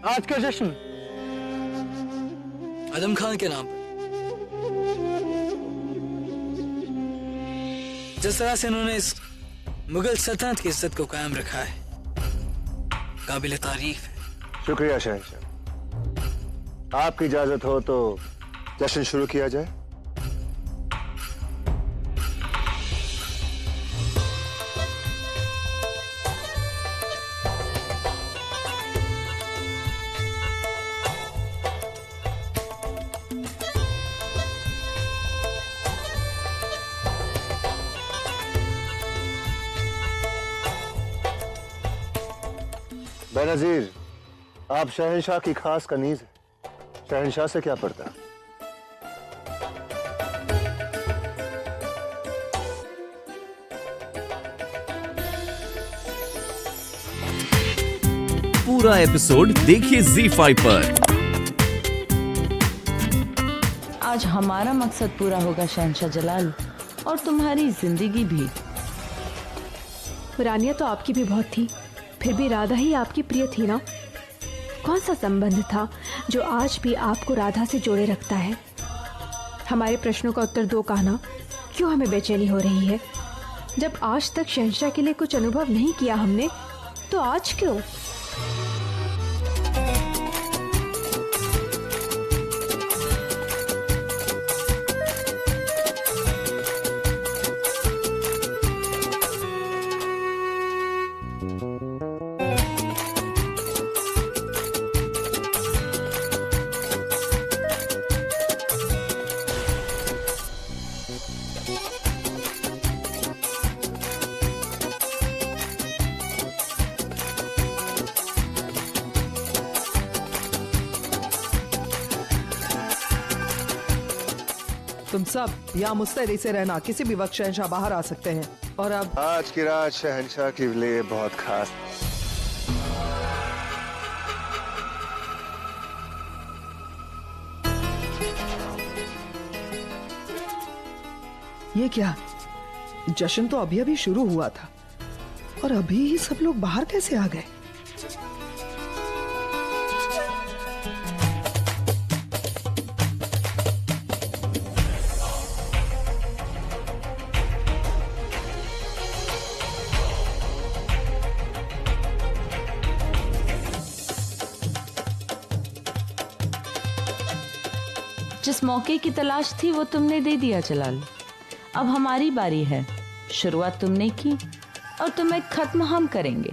आज का जश्न आदम खान के नाम पर। जिस तरह से उन्होंने इस मुगल सल्तनत की इज्जत को कायम रखा है, काबिल तारीफ है। शुक्रिया शहंशाह। आपकी इजाजत हो तो जश्न शुरू किया जाए। बेनजीर, आप शहंशाह की खास कनीज हैं। शहंशाह से क्या पड़ता? पूरा एपिसोड देखिए ZEE5 पर। आज हमारा मकसद पूरा होगा शहंशाह जलाल, और तुम्हारी जिंदगी भी। रानिया तो आपकी भी बहुत थी, फिर भी राधा ही आपकी प्रिय थी ना। कौन सा संबंध था जो आज भी आपको राधा से जोड़े रखता है? हमारे प्रश्नों का उत्तर दो, कहना क्यों हमें बेचैनी हो रही है? जब आज तक शहंशाह के लिए कुछ अनुभव नहीं किया हमने, तो आज क्यों? तुम सब यहाँ मुस्तैदी से रहना, किसी भी वक्त शहंशाह बाहर आ सकते हैं। और अब आज की रात शहंशाह के लिए बहुत खास। ये क्या? जश्न तो अभी अभी शुरू हुआ था और अभी ही सब लोग बाहर कैसे आ गए? जिस मौके की तलाश थी वो तुमने दे दिया जलाल। अब हमारी बारी है। शुरुआत तुमने की और तुम्हें खत्म हम करेंगे।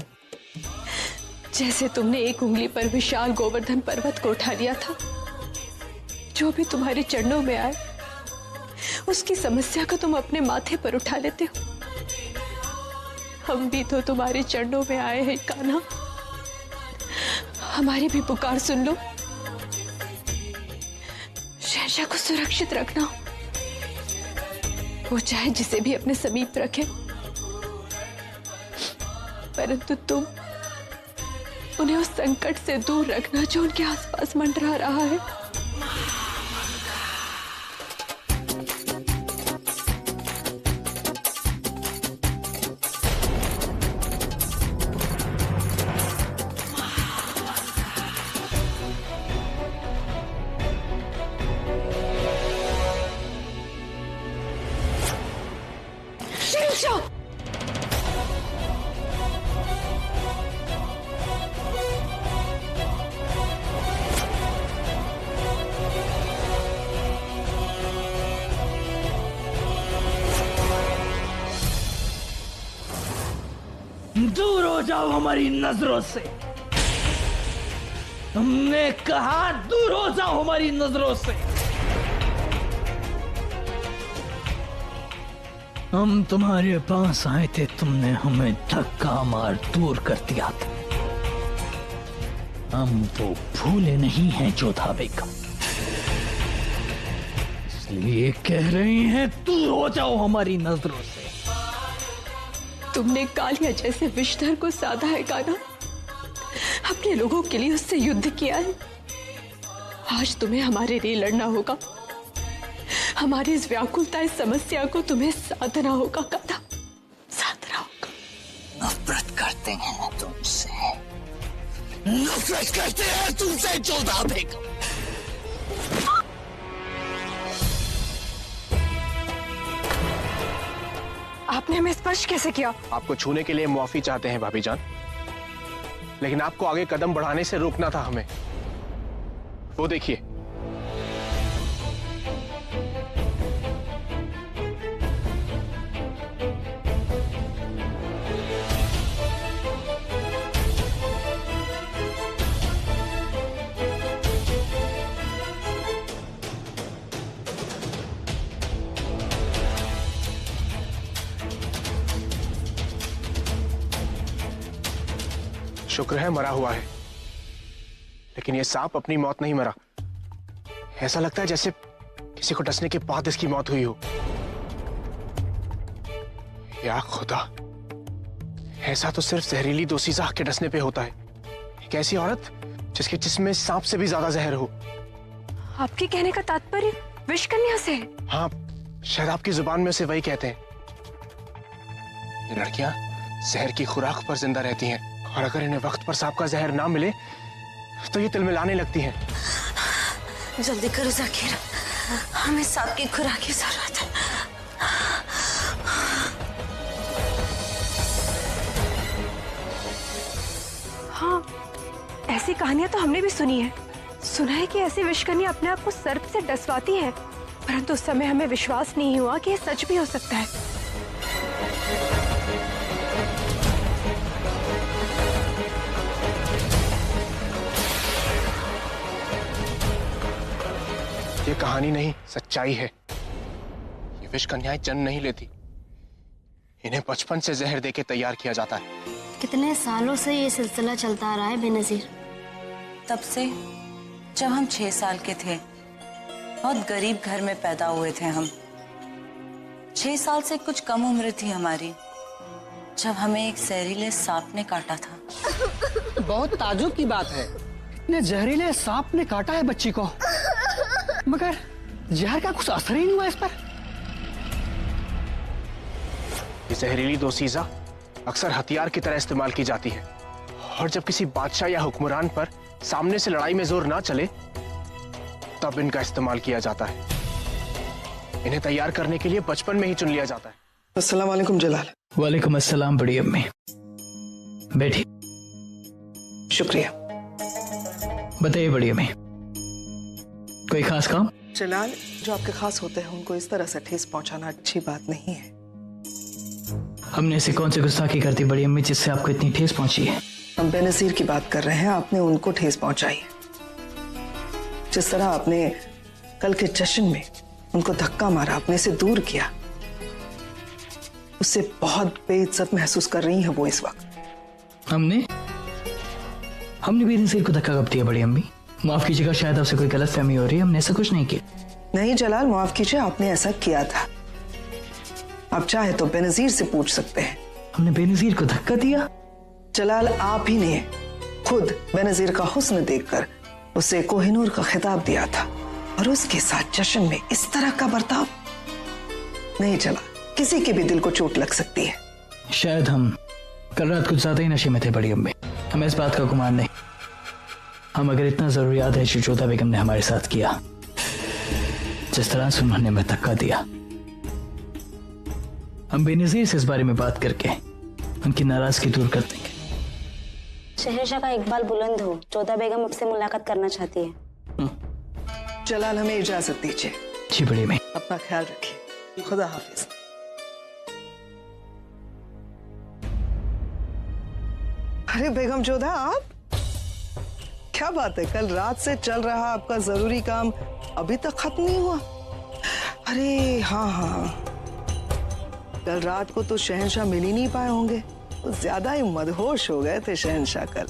जैसे तुमने एक उंगली पर विशाल गोवर्धन पर्वत को उठा लिया था, जो भी तुम्हारे चरणों में आए उसकी समस्या को तुम अपने माथे पर उठा लेते हो। हम भी तो तुम्हारे चरणों में आए हैं कान्हा, हमारी भी पुकार सुन लो। शहंशाह को सुरक्षित रखना, वो चाहे जिसे भी अपने समीप रखे, परंतु तुम उन्हें उस संकट से दूर रखना जो उनके आसपास मंडरा रहा है। दूर हो जाओ हमारी नजरों से। हमने कहा दूर हो जाओ हमारी नजरों से। हम तुम्हारे पास आए थे, तुमने हमें धक्का मार दूर कर दिया था। हम वो भूले नहीं हैं जोधा बेगम, इसलिए कह रहे हैं दूर हो जाओ हमारी नजरों से। तुमने कालिया जैसे विषधर को साधा है कान्हा, अपने लोगों के लिए उससे युद्ध किया है। आज तुम्हें हमारे लिए लड़ना होगा। हमारी इस व्याकुलता, इस समस्या को तुम्हें साधना होगा कान्हा, साधना होगा। नफरत करते हैं तुमसे, नफरत करते हैं तुमसे जोधा बेगम। आपने हमें स्पर्श कैसे किया? आपको छूने के लिए मुआफी चाहते हैं भाभी जान, लेकिन आपको आगे कदम बढ़ाने से रोकना था हमें। वो देखिए, शुक्र है मरा हुआ है, लेकिन ये सांप अपनी मौत नहीं मरा। ऐसा लगता है जैसे किसी को डसने के बाद इसकी मौत हुई हो। या खुदा, ऐसा तो सिर्फ जहरीली दोशीज़ा के डसने पे होता है। एक ऐसी औरत जिसके जिस्म में सांप से भी ज्यादा जहर हो। आपके कहने का तात्पर्य विष कन्या से है? हाँ, शायद आपकी जुबान में से वही कहते हैं। ये लड़कियां जहर की खुराक पर जिंदा रहती हैं, और अगर इन्हें वक्त पर सांप का जहर ना मिले तो ये तिलमिलाने लगती हैं। जल्दी करो जाकिर, हमें सांप की खुराक की जरूरत है। हाँ, ऐसी कहानियां तो हमने भी सुनी है। सुना है कि ऐसी विषकन्या अपने आप को सर्प से डसवाती है, परंतु उस समय हमें विश्वास नहीं हुआ कि ये सच भी हो सकता है। ये कहानी नहीं, सच्चाई है। ये विष कन्याएं जन्म नहीं लेती, इन्हें बचपन से जहर देके तैयार किया जाता है। कितने सालों से ये सिलसिला चलता आ रहा है बेनजीर? तब से जब हम 6 साल के थे। बहुत गरीब घर में पैदा हुए थे हम। 6 साल से कुछ कम उम्र थी हमारी जब हमें एक जहरीले सांप ने काटा था। बहुत ताजुब की बात है, इतने जहरीले सांप ने काटा है बच्ची को, मगर जहर का कुछ असर ही नहीं हुआ इस पर। ये जहरीली दोशीज़ा अक्सर हथियार की तरह इस्तेमाल की जाती है, और जब किसी बादशाह या हुक्मरान पर सामने से लड़ाई में जोर ना चले तब इनका इस्तेमाल किया जाता है। इन्हें तैयार करने के लिए बचपन में ही चुन लिया जाता है। अस्सलाम वालेकुम जलाल। वालेकुम अस्सलाम बड़ी अम्मी। बैठी। शुक्रिया। बताइए बड़ी अम्मी, कोई खास काम? जलाल, जो आपके खास होते हैं उनको इस तरह से ठेस पहुंचाना अच्छी बात नहीं है। हमने ऐसी कौन सी गुस्ताखी करती बड़ी अम्मी जिससे आपको इतनी ठेस पहुंची है? हम बेनजीर की बात कर रहे हैं, आपने उनको ठेस पहुंचाई। जिस तरह आपने कल के जश्न में उनको धक्का मारा, अपने से दूर किया, उससे बहुत बेइज्जत महसूस कर रही हैं वो इस वक्त। हमने बेनजीर को धक्का कब दिया बड़ी अम्मी? माफ कीजिएगा, शायद आपसे कोई गलतफहमी हो रही है। हमने ऐसा कुछ नहीं किया। नहीं जलाल, माफ कीजिए, आपने ऐसा किया था। आप चाहे तो बेनजीर से पूछ सकते हैं। हमने बेनजीर को धक्का दिया? जलाल, आप ही ने खुद बेनजीर का हुस्न देखकर उसे कोहिनूर का खिताब दिया था, और उसके साथ जश्न में इस तरह का बर्ताव। नहीं जलाल, किसी के भी दिल को चोट लग सकती है। शायद हम कल रात कुछ ज्यादा ही नशे में थे बड़ी अम्मी, हमें इस बात का गुमान नहीं। हम अगर इतना जरूर याद है जो जोधा बेगम ने हमारे साथ किया, जिस तरह से उन्होंने हमें धक्का दिया, हम बेनजीर से इस बारे में बात करके उनकी नाराजगी दूर कर देंगे। शहरशाह का इकबाल बुलंद हो, जोधा बेगम आपसे मुलाकात करना चाहती है। जलाल, हमें इजाजत दीजिए। जी बड़ी अम्मी। अपना ख्याल रखिए। खुदा हाफिज। अरे बेगम जोधा, आप क्या बात है, कल रात से चल रहा आपका जरूरी काम अभी तक खत्म नहीं हुआ? अरे हाँ, कल रात को तो शहंशाह मिल ही नहीं पाए होंगे, तो ज्यादा ही मदहोश हो गए थे शहंशाह कल।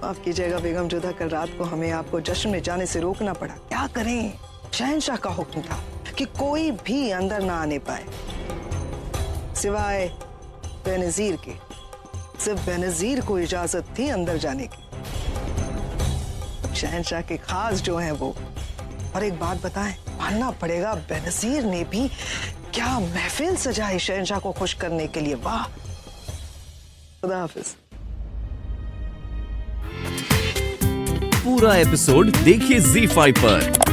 माफ कीजिएगा बेगम जोधा, कल रात को हमें आपको जश्न में जाने से रोकना पड़ा। क्या करें, शहंशाह का हुक्म था कि कोई भी अंदर ना आने पाए सिवाय बेनजीर के। सिर्फ बेनजीर को इजाजत थी अंदर जाने की, शहंशाह के खास जो हैं वो। और एक बात बताएं, मानना पड़ेगा बेनजीर ने भी क्या महफिल सजाई शहंशाह को खुश करने के लिए। वाह। खुदा हाफिज। पूरा एपिसोड देखिए ZEE5 पर।